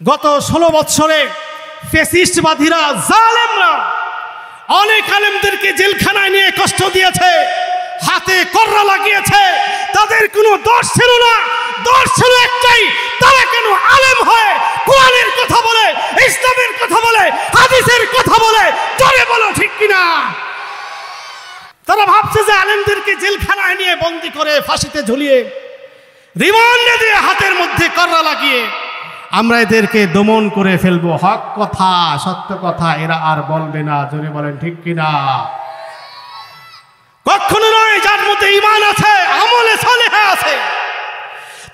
গত 16 বছরে ফ্যাসিস্টবাদীরা জালেমরা অনেক আলেমদেরকে জেলখানায় নিয়ে কষ্ট দিয়েছে, হাতে কর্রা লাগিয়েছে। তাদের কোনো দোষ ছিল না, দোষ ছিল একটাই, তারা কেন আলেম হয়ে কোরআনের কথা বলে, ইসলামের কথা বলে, হাদিসের কথা বলে? জোরে বলো ঠিক কিনা? তারা ভাবছে যে আলেমদেরকে জেলখানায় নিয়ে বন্দি করে ফাঁসিতে ঝুলিয়ে রিমান্ডে দিয়ে হাতের মধ্যে কর্রা লাগিয়ে আমরা এদেরকে দমন করে ফেলবো। হক কথা, সত্য কথা এরা আর বলবে না। জোরে বলেন ঠিক কিনা? কখনো নয়। যার মধ্যে ঈমান আছে, আমলে সালেহ আছে,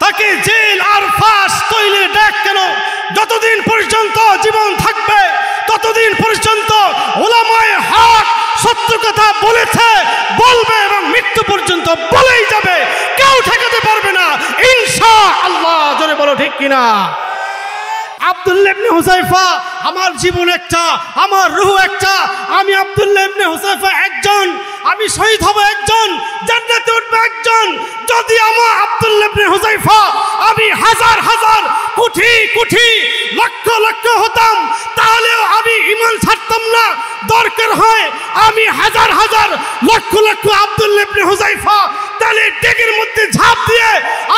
তাকে জেল আর ফাঁস তৈলে দেখ কেন, যতদিন পর্যন্ত জীবন থাকবে ততদিন পর্যন্ত উলামায়ে হক সত্য কথা বলেছে, বলবে এবং মৃত্যু পর্যন্ত বলেই যাবে, কেউ ঠেকাতে পারবে না ইনশাআল্লাহ। জোরে বলো ঠিক কিনা? আব্দুল্লাহ ইবনে হুযায়ফা, আমার জীবন একটা, আমার রূহ একটা। আমি আব্দুল্লাহ ইবনে হুযায়ফা একজন, আমি শহীদ হব একজন, জান্নাতে উঠবে একজন। যদি আমার আব্দুল্লাহ ইবনে হুযায়ফা আমি হাজার হাজার কোটি কোটি লক্ষ লক্ষ হতাম, তাহলেও আমি ঈমান ছাড়তাম না। দরকার হয় আমি হাজার হাজার লক্ষ লক্ষ আব্দুল্লাহ ইবনে হুযায়ফা তাহলে ডেকের মধ্যে ঝাঁপ দিয়ে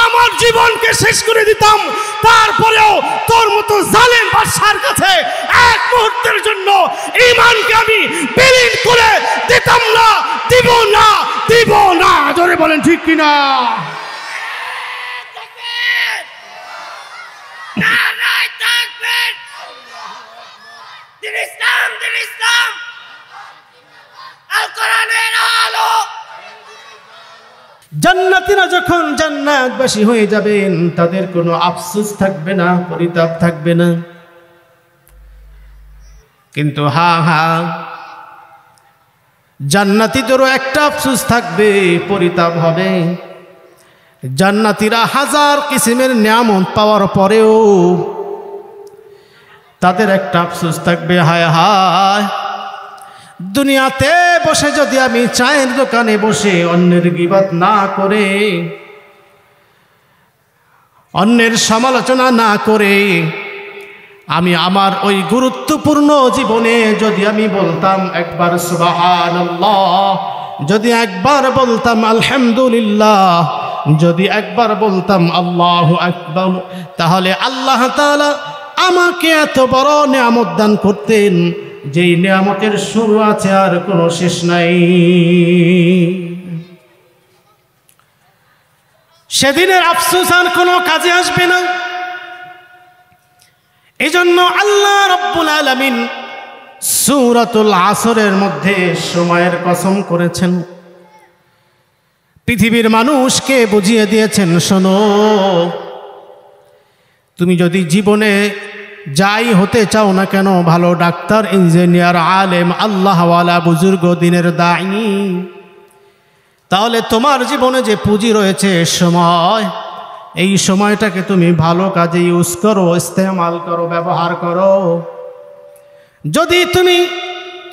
আমার জীবনকে শেষ করে দিতাম। তারপরেও তোর মতো জালেম বাদশার কাছে এক মুহূর্তের জন্য ঈমানকে আমি বিলীন করে দিতাম না, দিব না, দিব না। জোরে বলেন ঠিক কিনা? জান্নাতীরা যখন জান্নাতবাসী হয়ে যাবেন, তাদের কোনো আফসোস থাকবে না, পরিতাপ থাকবে না। কিন্তু জান্নাতীদেরও একটা আফসোস থাকবে, পরিতাপ হবে। জান্নাতীরা হাজার কিসিমের নিয়ামত পাওয়ার পরেও তাদের একটা আফসোস থাকবে, হায় হায়, দুনিয়াতে বসে যদি আমি চায়ের দোকানে বসে অন্যের গীবত না করে, অন্যের সমালোচনা না করে, আমি আমার ওই গুরুত্বপূর্ণ জীবনে যদি আমি বলতাম একবার সুবহানাল্লাহ, যদি একবার বলতাম আলহামদুলিল্লাহ, যদি একবার বলতাম আল্লাহু আকবার, তাহলে আল্লাহ তাআলা আমাকে এত বড় নিয়ামত দান করতেন, যেই নিয়ামতের শুরু আছে আর কোনো শেষ নাই। সেদিনের আফসোস আর কোনো কাজে আসবে না। এজন্য আল্লাহ রাব্বুল আলামিন সূরাতুল আসরের মধ্যে সময়ের কসম করেছেন, পৃথিবীর মানুষকে বুঝিয়ে দিয়েছেন, শোনো, তুমি যদি জীবনে যাই হতে চাও না কেন, ভালো ডাক্তার, ইঞ্জিনিয়ার, আলেম, আল্লাহওয়ালা, বুজুর্গ, দিনের দাঈ, তাহলে তোমার জীবনে যে পুঁজি রয়েছে সময়, এই সময়টাকে তুমি ভালো কাজে ইউজ করো, ইস্তেমাল করো, ব্যবহার করো। যদি তুমি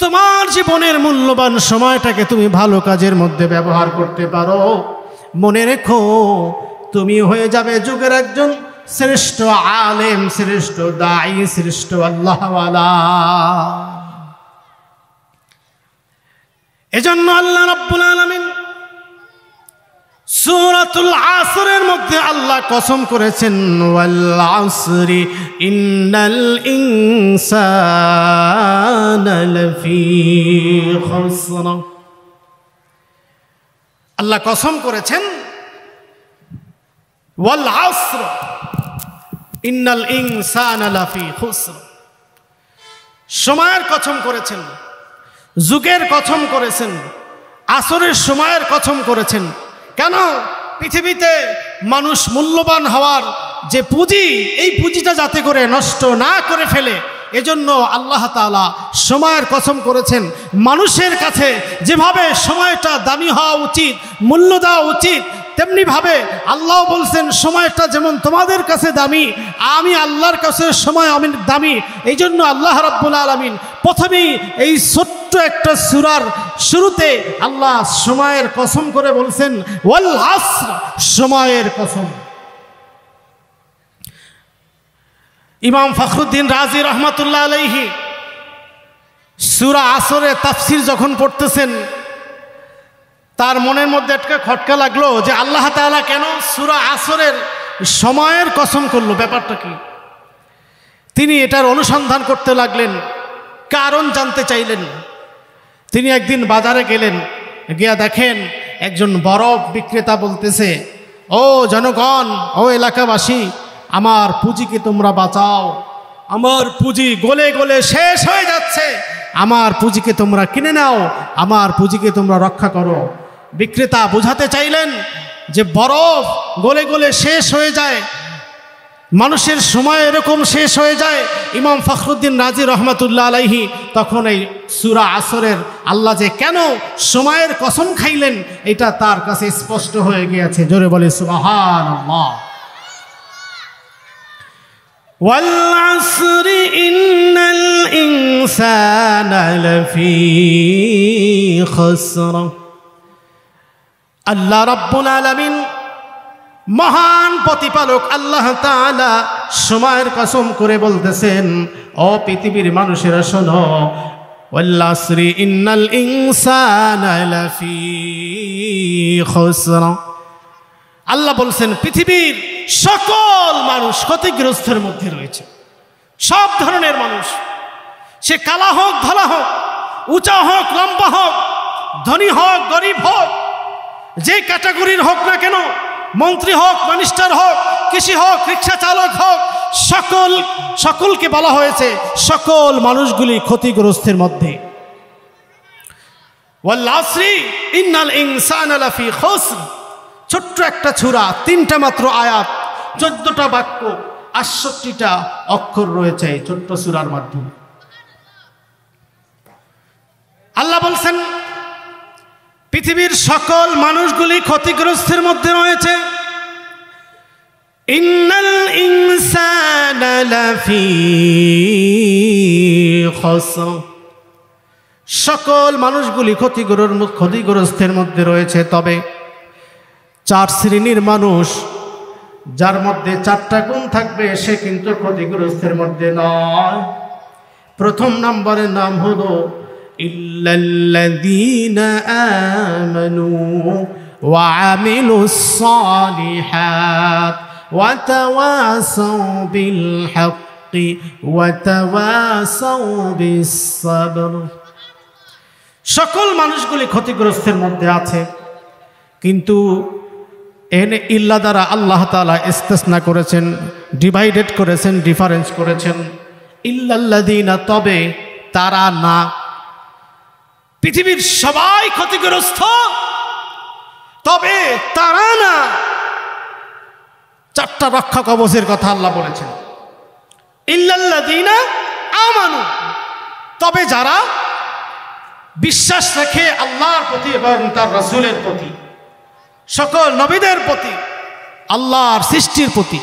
তোমার জীবনের মূল্যবান সময়টাকে তুমি ভালো কাজের মধ্যে ব্যবহার করতে পারো, মনে রেখো তুমি হয়ে যাবে যুগের একজন শ্রেষ্ঠ আলেম, শ্রেষ্ঠ দাঈ, শ্রেষ্ঠ আল্লাহওয়ালা। এজন্য আল্লাহ রাব্বুল আলামিন সূরাতুল আসরের মধ্যে আল্লাহ কসম করেছেন, ওয়াল আসরি ইন্নাল ইনসানা লাফি খুসর। আল্লাহ কসম করেছেন ওয়াল আসর ইন্নাল ইনসানা লাফি খুসর। সময়ের কসম করেছেন, যুগের কসম করেছেন, আসরের সময়ের কসম করেছেন। কেন? পৃথিবীতে মানুষ মূল্যবান হওয়ার যে পুঁজি, এই পুঁজিটা যাতে করে নষ্ট না করে ফেলে, এজন্য আল্লাহ তাআলা সময়ের কসম করেছেন। মানুষের কাছে যেভাবে সময়টা দামি হওয়া উচিত, মূল্য দেওয়া উচিত, তেমনিভাবে আল্লাহ বলছেন সময়টা যেমন তোমাদের কাছে দামি, আমি আল্লাহর কাছে সময় আমি দামি। এই জন্য আল্লাহ রাব্বুল আলামিন প্রথমেই এই ছোট্ট একটা সূরার শুরুতে আল্লাহ সময়ের কসম করে বলছেন, ওয়াল আসর, সময়ের কসম। ইমাম ফখরুদ্দিন রাজি রহমাতুল্লাহ আলাইহি সূরা আসরে তাফসির যখন পড়তেছেন, তার মনের মধ্যে একটা খটকা লাগলো যে আল্লাহ তাআলা কেন সূরা আসরের সময়ের কসম করলো, ব্যাপারটা কি? তিনি এটার অনুসন্ধান করতে লাগলেন, কারণ জানতে চাইলেন। তিনি একদিন বাজারে গেলেন, গিয়া দেখেন একজন বরফ বিক্রেতা বলতেছে, ও জনগণ, ও এলাকাবাসী, আমার পুঁজিকে তোমরা বাঁচাও, আমার পুঁজি গলে গলে শেষ হয়ে যাচ্ছে, আমার পুঁজিকে তোমরা কিনে নাও, আমার পুঁজিকে তোমরা রক্ষা করো। বিক্রেতা বোঝাতে চাইলেন যে বরফ গলে গলে শেষ হয়ে যায়, মানুষের সময় এরকম শেষ হয়ে যায়। ইমাম ফখরুদ্দিন রাজি রহমাতুল্লাহ আলাইহি তখন এই সূরা আসরের আল্লাহ যে কেন সময়ের কসম খাইলেন এটা তার কাছে স্পষ্ট হয়ে গিয়েছে। জোরে বলে সুবহানাল্লাহ। ওয়াল আসরি ইন্নাল ইনসানা লাফি খুসর। আল্লাহ রাব্বুল আলামিন মহান প্রতিপালক আল্লাহ তাআলা সময়ের কসম করে বলতেছেন, ও পৃথিবীর মানুষেরা শোনো, ওয়াল আসরি ইন্নাল ইনসানা লাফি খুসর। আল্লাহ বলছেন পৃথিবীর সকল মানুষ ক্ষতিগ্রস্তের মধ্যে রয়েছে, সব ধরনের মানুষ, সে কালা হোক ধলা হোক, উঁচা হোক লম্বা হোক, ধনী হোক গরিব হোক, যে ক্যাটাগরির হোক না কেন, মন্ত্রী হোক মিনিস্টার হোক, কৃষি হোক, রিক্সা চালক হোক, সকলকে বলা হয়েছে সকল মানুষগুলি ক্ষতিগ্রস্তের মধ্যে। ওয়াল আসরি ইন্নাল ইনসানা লাফি খুসর। ছোট্ট একটা সূরা, 3টা মাত্র আয়াত, 14টা বাক্য, 68টা অক্ষর রয়েছে এই ছোট্ট সূরার মাধ্যমে। আল্লাহ বলছেন পৃথিবীর সকল মানুষগুলি ক্ষতিগ্রস্তের মধ্যে রয়েছে। ইন্নাল ইনসানা লাফি খুসর। সকল মানুষগুলি ক্ষতিগ্রস্তের মধ্যে রয়েছে, তবে 4 শ্রেণীর মানুষ, যার মধ্যে 4টা গুণ থাকবে, সে কিন্তু ক্ষতিগ্রস্তের মধ্যে নয়। প্রথম নম্বরের নাম হলো ইল্লাল্লাযীনা আমানু ওয়া আমিলুস সালিহাত ওয়া তাওয়াসাউ বিল হাক্কি ওয়া তাওয়াসাউ বিস সাবর। সকল মানুষগুলি ক্ষতিগ্রস্তের মধ্যে আছে, কিন্তু এনে ইল্লা দ্বারা আল্লাহ তাআলা ইস্তেসনা করেছেন, ডিভাইডেড করেছেন, ডিফারেন্স করেছেন। ইল্লাল্লাযীনা, তবে তারা না। পৃথিবীর সবাই ক্ষতিগ্রস্ত, তবে তারা না। 4টা রক্ষা কবচের কথা আল্লাহ বলেছেন। ইল্লাল্লাযীনা আমানু, তবে যারা বিশ্বাস রাখে আল্লাহর প্রতি এবং তার রাসূলের প্রতি, সকল নবীদের প্রতি, আল্লাহর সৃষ্টির প্রতি।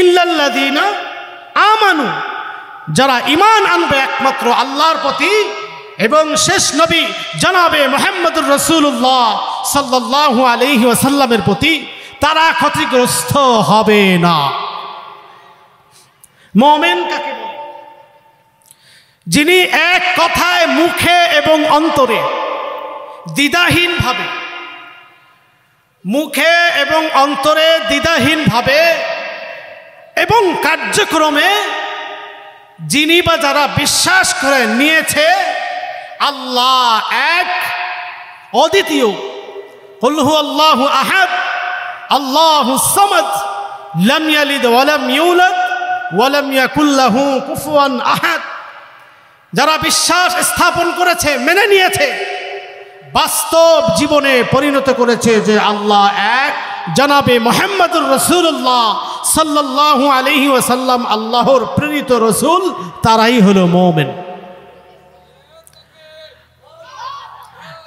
ইল্লাল্লাযীনা আমানু, যারা ঈমান আনবে একমাত্র আল্লাহর প্রতি এবং শেষ নবী জনাবে মুহাম্মদুর রাসূলুল্লাহ সাল্লাল্লাহু আলাইহি ওয়াসাল্লামের প্রতি, তারা ক্ষতিগ্রস্ত হবে না। মুমিন কাকে বলে? যিনি এক কথায় মুখে এবং অন্তরে দ্বিধাহীনভাবে, মুখে এবং অন্তরে দ্বিধাহীনভাবে এবং কার্যক্রমে যিনি বা যারা বিশ্বাস করে নিয়েছে আল্লাহ এক, অদ্বিতীয়, কুল হুয়াল্লাহু আহাদ, আল্লাহুস সামাদ, লাম ইয়ালিদ ওয়া লাম ইউলাদ ওয়া লাম ইয়াকুল লাহু কুফুয়ান আহাদ। যারা বিশ্বাস স্থাপন করেছে, মেনে নিয়েছে, বাস্তব জীবনে পরিণত করেছে যে আল্লাহ এক, জনাবে মুহাম্মদুর রাসূলুল্লাহ সাল্লাল্লাহু আলাইহি ওয়াসাল্লাম আল্লাহর প্রেরিত রাসূল, তারাই হলো মুমিন।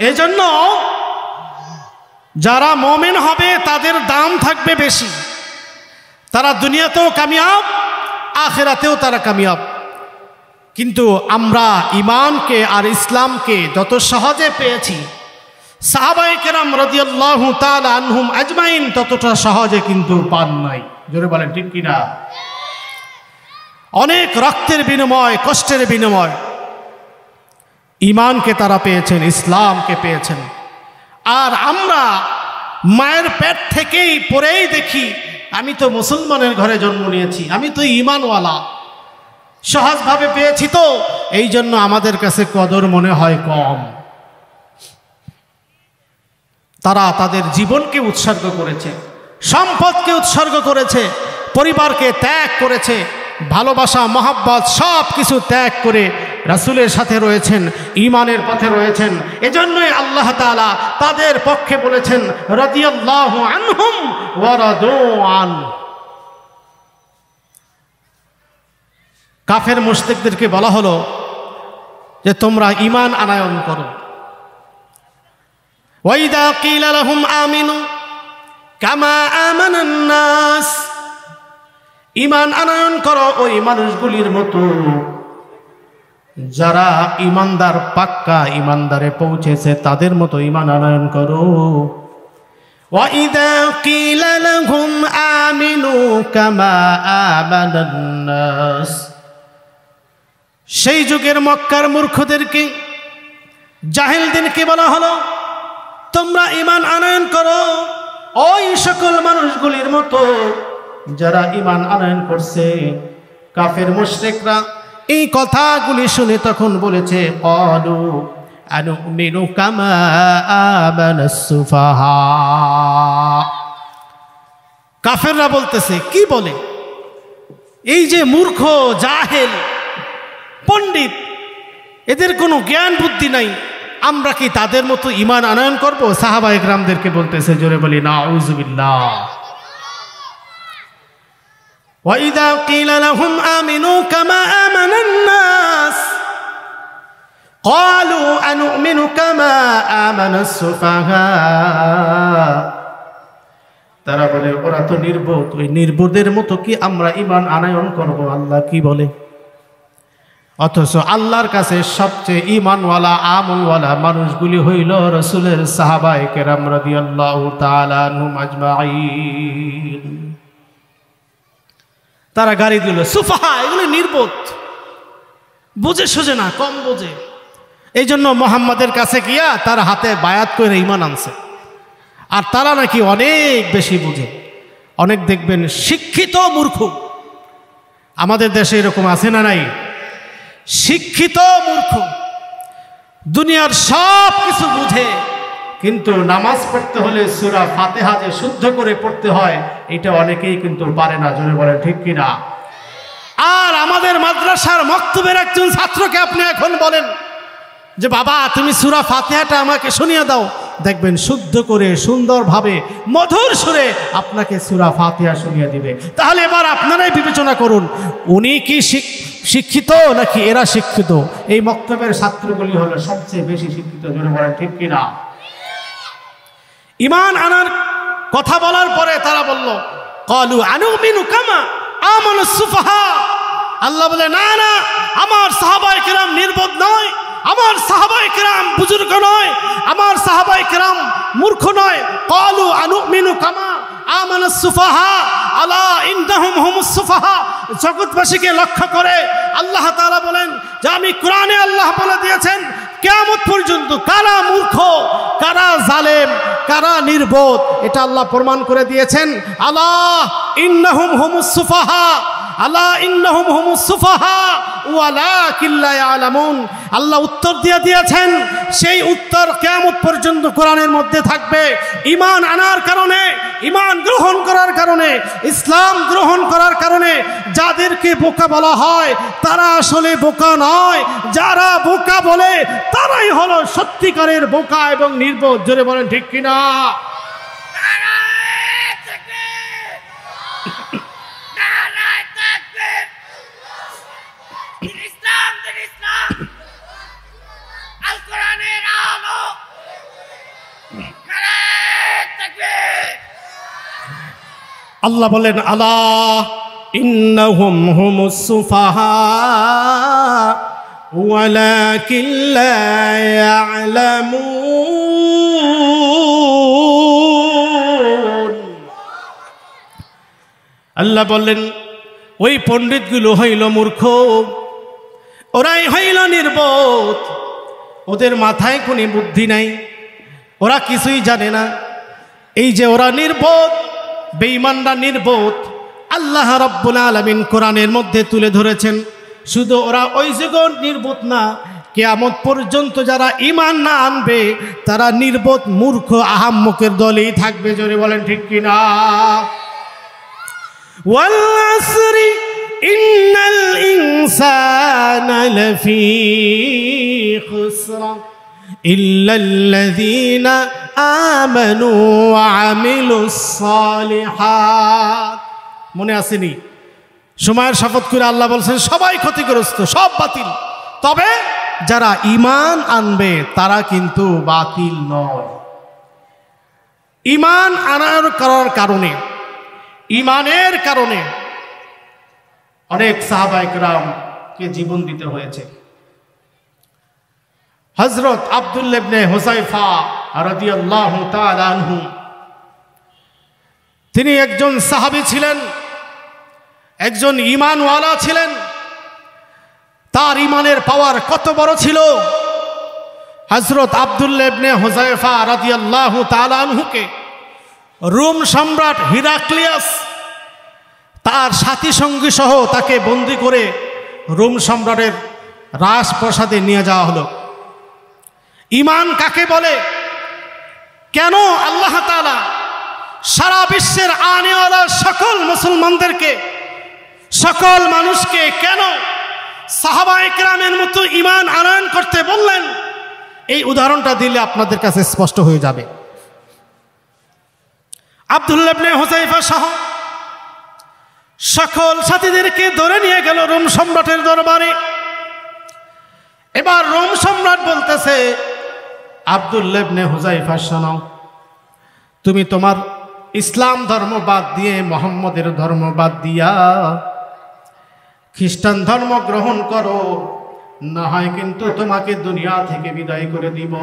এজন্য যারা মুমিন হবে তাদের দাম থাকবে বেশি, তারা দুনিয়াতেও কামিয়াব, আখিরাতেও তারা কামিয়াব। কিন্তু আমরা ঈমানকে আর ইসলামকে যত সহজে পেয়েছি, সাহাবায়ে কেরাম রাদিয়াল্লাহু তাআলা আনহুম আজমাইন ততটা সহজে কিন্তু পান নাই। জোরে বলেন ঠিক কিনা? অনেক রক্তের বিনিময়, কষ্টের বিনিময় ঈমানকে তারা পেয়েছেন, ইসলামকে পেয়েছেন। আর আমরা মায়ের পেট থেকেই পড়েই দেখি, আমি তো মুসলমানের ঘরে জন্ম নিয়েছি, আমি তো ঈমানওয়ালা, সহজভাবে পেয়েছি, তো এই জন্য আমাদের কাছে কদর মনে হয় কম। তারা তাদের জীবনকে উৎসর্গ করেছে, সম্পদকে উৎসর্গ করেছে, পরিবারকে ত্যাগ করেছে, ভালোবাসা মহাব্বত সব কিছু ত্যাগ করে রাসূলের সাথে রয়েছেন, ঈমানের পথে রয়েছেন। এজন্যই আল্লাহ তাআলা তাদের পক্ষে বলেছেন রাদিয়াল্লাহু আনহুম ওয়া রাদু আন। কাফের মুশরিকদেরকে বলা হলো যে তোমরা ঈমান আনয়ন করো। ওয়াইদা কিলা লাহুম আমিনু কামা আমানান নাস, ঈমান আনয়ন করো ওই মানুষগুলির মতো যারা ঈমানদার, পাক্কা ঈমানদারে পৌঁছেছে, তাদের মতো ঈমান আনয়ন করো। ওয়াইদা কিলা লাহুম আমিনু কামা আমানান নাস, সেই যুগের মক্কার মূর্খদেরকে, জাহেলদেরকে বলা হলো তোমরা ঈমান আনয়ন করো ওই সকল মানুষগুলির মতো যারা ঈমান আনয়ন করছে। কাফের মুশরিকরা এই কথাগুলি শুনে তখন বলেছে ক্বালু আনুমিনু কামা আমানাস সুফাহা। কাফেররা বলতেছে, কি বলে, এই যে মূর্খ, জাহেল, পণ্ডিত, এদের কোনো জ্ঞান বুদ্ধি নাই, আমরা কি তাদের মতো ঈমান আনয়ন করব? সাহাবায়ে কেরামদেরকে বলতেছে, জোরে বলি নাউযুবিল্লাহ। ওয়াইদা কিলা লাহুম আমিনু কামা আমানান নাস ক্বালু আনুমিনু কামা আমানাস সুফাহা। তারা বলে ওরা তো নির্বোধ, ওই নির্বোধের মতো কি আমরা ঈমান আনয়ন করব? আল্লাহ কি বলে? অথচ আল্লাহর কাছে সবচেয়ে ঈমানওয়ালা, আমলওয়ালা মানুষগুলি হইল রাসূলের সাহাবায়ে কেরাম রাদিয়াল্লাহু তাআলা আনহুম আজমাইন। তারা গালি দিল সুফাহা, এগুলো নির্বোধ, বুঝে সুঝে না, কম বোঝে। এই জন্য মুহাম্মাদের কাছে গিয়া তার হাতে বায়াত করে ঈমান আনছে। আর তারা নাকি অনেক বেশি বুঝে। অনেক দেখবেন শিক্ষিত মূর্খ, আমাদের দেশে এরকম আছে না নাই? শিক্ষিত মূর্খ, দুনিয়ার সব কিছু বুঝে, কিন্তু নামাজ পড়তে হলে সূরা ফাতিহা যে শুদ্ধ করে পড়তে হয় এটা অনেকেই কিন্তু পারে না, জোরে বলেন ঠিক কিনা? আর আমাদের মাদ্রাসার মক্তবের একজন ছাত্রকে আপনি এখন বলেন যে বাবা তুমি সূরা ফাতিহাটা আমাকে শুনিয়ে দাও, দেখবেন শুদ্ধ করে সুন্দরভাবে মধুর সুরে আপনাকে সূরা ফাতিহা শুনিয়ে দিবে। তাহলে এবার আপনারাই বিবেচনা করুন, উনি কি শিক্ষিত নাকি এরা শিক্ষিত? এই মক্তবের ছাত্রগুলি হলো সবচেয়ে বেশি শিক্ষিত, জোরে বলেন ঠিক কিনা? ঈমান আনার কথা বলার পরে তারা বলল ক্বালু আনুমিনু কামা আমানাস সুফাহা। আল্লাহ বলে না না, আমার সাহাবায়ে কেরাম নির্বোধ নয়, আমার সাহাবায়ে কেরাম বুজুর্গ নয়, আমার সাহাবায়ে কেরাম মূর্খ নয়। ক্বালু আনুমিনু কামা আমানাস সুফাহা আলা ইন্নাহুম হুমুস সুফাহা। জগৎবাসীকে লক্ষ্য করে আল্লাহ তাআলা বলেন যে আমি কোরআনে আল্লাহ বলে দিয়েছেন কিয়ামত পর্যন্ত কারা মূর্খ, কারা জালেম, কারা নির্বোধ, এটা আল্লাহ প্রমাণ করে দিয়েছেন। আলা ইন্নাহুম হুমুস সুফাহা, আলা ইন্নাহুম হুমুস সুফাহা ওয়ালাকিন লা ইয়ালামুন। আল্লাহ উত্তর দিয়ে দিয়েছেন, সেই উত্তর কিয়ামত পর্যন্ত কোরআনের মধ্যে থাকবে। ঈমান আনার কারণে, ঈমান গ্রহণ করার কারণে, ইসলাম গ্রহণ করার কারণে যাদেরকে বোকা বলা হয় তারা আসলে বোকা নয়, যারা বোকা বলে তারাই হলো সত্যিকারের বোকা এবং নির্বোধ, জোরে বলেন ঠিক কিনা? আল্লাহ বলেন আলা ইন্নাহুম হুমুস সুফাহা ওয়ালাকিন লা ইয়ালামুন। আল্লাহ বলেন ওই পণ্ডিতগুলো হইল মূর্খ, ওরাই হইল নির্বোধ। ওদের মাথায় কোনো বুদ্ধি নাই, ওরা কিছুই জানে না। এই যে ওরা নির্বোধ, বেঈমানরা নির্বোধ, আল্লাহ রাব্বুল আলামিন কোরআনের মধ্যে তুলে ধরেছেন। শুধু ওরা ওই যুগ নির্বোধ না, কিয়ামত পর্যন্ত যারা ঈমান না আনবে তারা নির্বোধ মূর্খ আহাম্মকের দলেই থাকবে। জোরে বলেন ঠিক কিনা? ওয়াল আসরি ইন্নাল ইনসানা লাফি খুসর ইল্লাল্লাযীনা আমানু ওয়া আমিলুস সালিহাত। মনে আসেনি? সময়ের শপথ করে আল্লাহ বলছেন সবাই ক্ষতিগ্রস্ত, সব বাতিল, তবে যারা ঈমান আনবে তারা কিন্তু বাতিল নয়। ঈমান আনার কারণে, ঈমানের কারণে অনেক সাহাবায়ে কেরামকে জীবন দিতে হয়েছে। হযরত আব্দুল্লাহ ইবনে হুযায়ফা রাদিয়াল্লাহু তাআলা আনহু, তিনি একজন সাহাবী ছিলেন, একজন ঈমানওয়ালা ছিলেন। তার ঈমানের পাওয়ার কত বড় ছিল! হযরত আব্দুল্লাহ ইবনে হুযায়ফা রাদিয়াল্লাহু তাআলা আনহুকে রোম সম্রাট হিরাক্লিয়াস তার সাথী সঙ্গী সহ তাকে বন্দী করে রোম সম্রাটের রাজপ্রাসাদে নিয়ে যাওয়া হলো। ঈমান কাকে বলে? কেন আল্লাহ তাআলা সারা বিশ্বের আনেওয়ালা সকল মুসলমানদেরকে, সকল মানুষকে কেন সাহাবায়ে কেরামের মতো ঈমান আনয়ন করতে বললেন? এই উদাহরণটা দিলে আপনাদের কাছে স্পষ্ট হয়ে যাবে। আব্দুল্লাহ ইবনে হুযায়ফা সহ সকল সাথীদেরকে ধরে নিয়ে গেল রোম সম্রাটের দরবারে। এবার রোম সম্রাট বলতেছে, আব্দুল্লাহ ইবনে হুযায়ফা শোনো, তুমি তোমার ইসলাম ধর্ম বাদ দিয়ে, মুহাম্মদের ধর্ম বাদ দিয়া খ্রিস্টান ধর্ম গ্রহণ করো, না হয় কিন্তু তোমাকে দুনিয়া থেকে বিদায় করে দিব।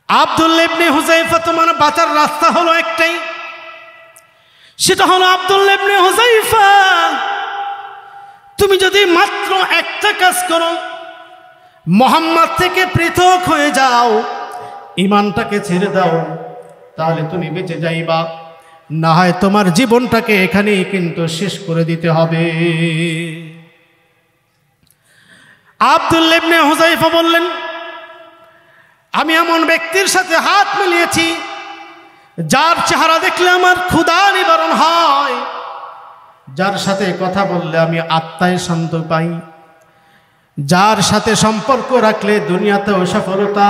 আব্দুল্লাহ ইবনে হুযায়ফা, তোমার বাঁচার রাস্তা হলো একটাই, সেটা হলো আব্দুল্লাহ ইবনে হুযায়ফা, তুমি যদি মাত্র একটা কাজ করো, মুহাম্মদ থেকে পৃথক হয়ে যাও, ঈমানটাকে ছেড়ে দাও, তাহলে তুমি বেঁচে যাইবা, না হয় তোমার জীবনটাকে এখানেই কিন্তু শেষ করে দিতে হবে। আব্দুল্লাহ ইবনে হুযায়ফা বললেন, আমি এমন ব্যক্তির সাথে হাত মিলিয়েছি যার চেহারা দেখলে আমার ক্ষুধা নিবারণ হয়, যার সাথে কথা বললে আমি আত্মায় শান্ত পাই, যার সাথে সম্পর্ক রাখলে দুনিয়াতেও সফলতা,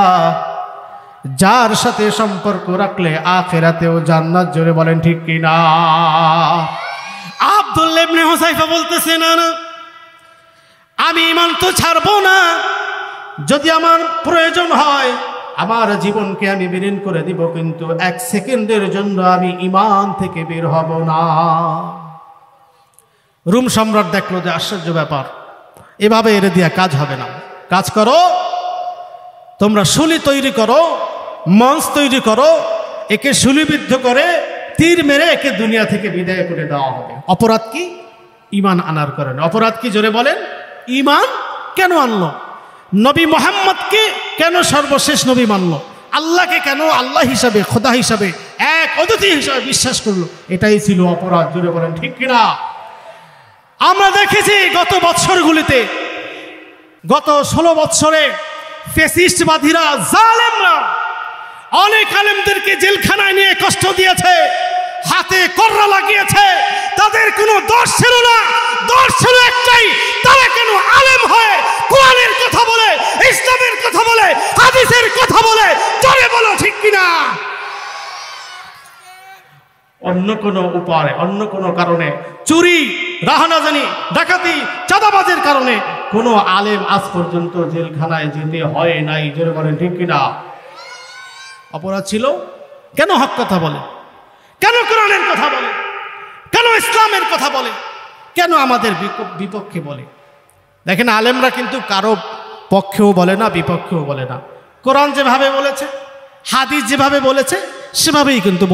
যার সাথে সম্পর্ক রাখলে আখিরাতেও জান্নাত। জোরে বলেন ঠিক কিনা? আব্দুল্লাহ ইবনে হুযায়ফা বলতেছে, না না, আমি ঈমান তো ছাড়বো না, যদি আমার প্রয়োজন হয় আমার জীবনকে আমি বিলীন করে দিব, কিন্তু এক সেকেন্ডের জন্য আমি ঈমান থেকে বের হব না। রোম সম্রাট দেখলো যে আশ্চর্য ব্যাপার, এভাবে এর দিয়া কাজ হবে না, কাজ করো, তোমরা শুলি তৈরি করো, মঞ্চ তৈরি করো, একে শুলিবিদ্ধ করে তীর মেরে একে দুনিয়া থেকে বিদায় করে দেওয়া হবে। অপরাধ কি? ঈমান আনার কারণে। অপরাধ কি? জোরে বলেন। ঈমান কেন আনলো? নবী মুহাম্মদকে কেন সর্বশেষ নবী মানলো? আল্লাহকে কেন আল্লাহ হিসাবে, খোদা হিসাবে, এক অদ্বিতীয় হিসাবে বিশ্বাস করলো? এটাই ছিল অপরাধ। জোরে বলেন ঠিক কিনা? আমরা দেখেছি গত বৎসরগুলিতে, গত 16 বৎসরে ফ্যাসিস্টবাদীরা, জালেমরা অনেক আলেমদেরকে জেলখানায় নিয়ে কষ্ট দিয়েছে, হাতে কর্রা লাগিয়েছে। তাদের কোনো দোষ ছিল না, দোষ ছিল একটাই, তারা কেন আলেম হয়ে কোরআনের কথা বলে, ইসলামের কথা বলে, হাদিসের কথা বলে? জোরে বলো ঠিক কিনা? অন্য কোনো উপায়, অন্য কোনো কারণে, চুরি, রাহানাজানি, ডাকাতি, চাঁদাবাজের কারণে কোনো আলেম আজ পর্যন্ত জেলখানায় যেতে হয় নাই। জোরে বলেন ঠিক কিনা? অপরাধ ছিল। কেন হক কথা বলে? কেন কোরআনের কথা বলে? কেন ইসলামের কথা বলে? কেন আমাদের বিপক্ষে বলে? দেখেন, আলেমরা কিন্তু কারো পক্ষেও বলে না, বিপক্ষেও বলে না। কোরআন যেভাবে বলেছে, হাদিস যেভাবে বলেছে, সেভাবেই কিন্তু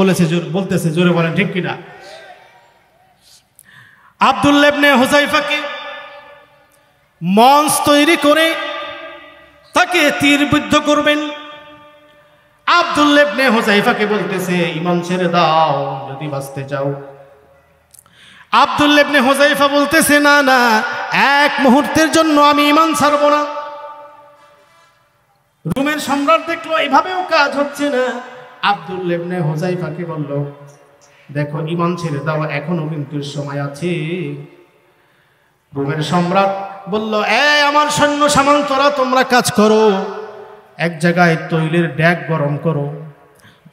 বলতেছে। জোরে বলেন ঠিক কিনা? আব্দুল্লাহ ইবনে হুযায়ফাকে মঞ্চ তৈরি করে তাকে তীরবিদ্ধ করবেন। আব্দুল্লাহ ইবনে হুযায়ফাকে বলতেছে, ঈমান ছেড়ে দাও যদি বাঁচতে চাও। আব্দুল্লাহ ইবনে হুযায়ফা বলতেছে, না না, এক মুহূর্তের জন্য আমি ঈমান ছাড়ব না। রোমের সম্রাট দেখলো এভাবেও কাজ হচ্ছে না, আব্দুল্লাহ ইবনে হুযায়ফাকে বলল, দেখো ঈমান ছেড়ে দাও, এখনো কিন্তু সময় আছে। রোমের সম্রাট বলল, আমার সৈন্য সামন্তরা, তোমরা কাজ করো, এক জায়গায় তৈলের ড্যাগ গরম করো,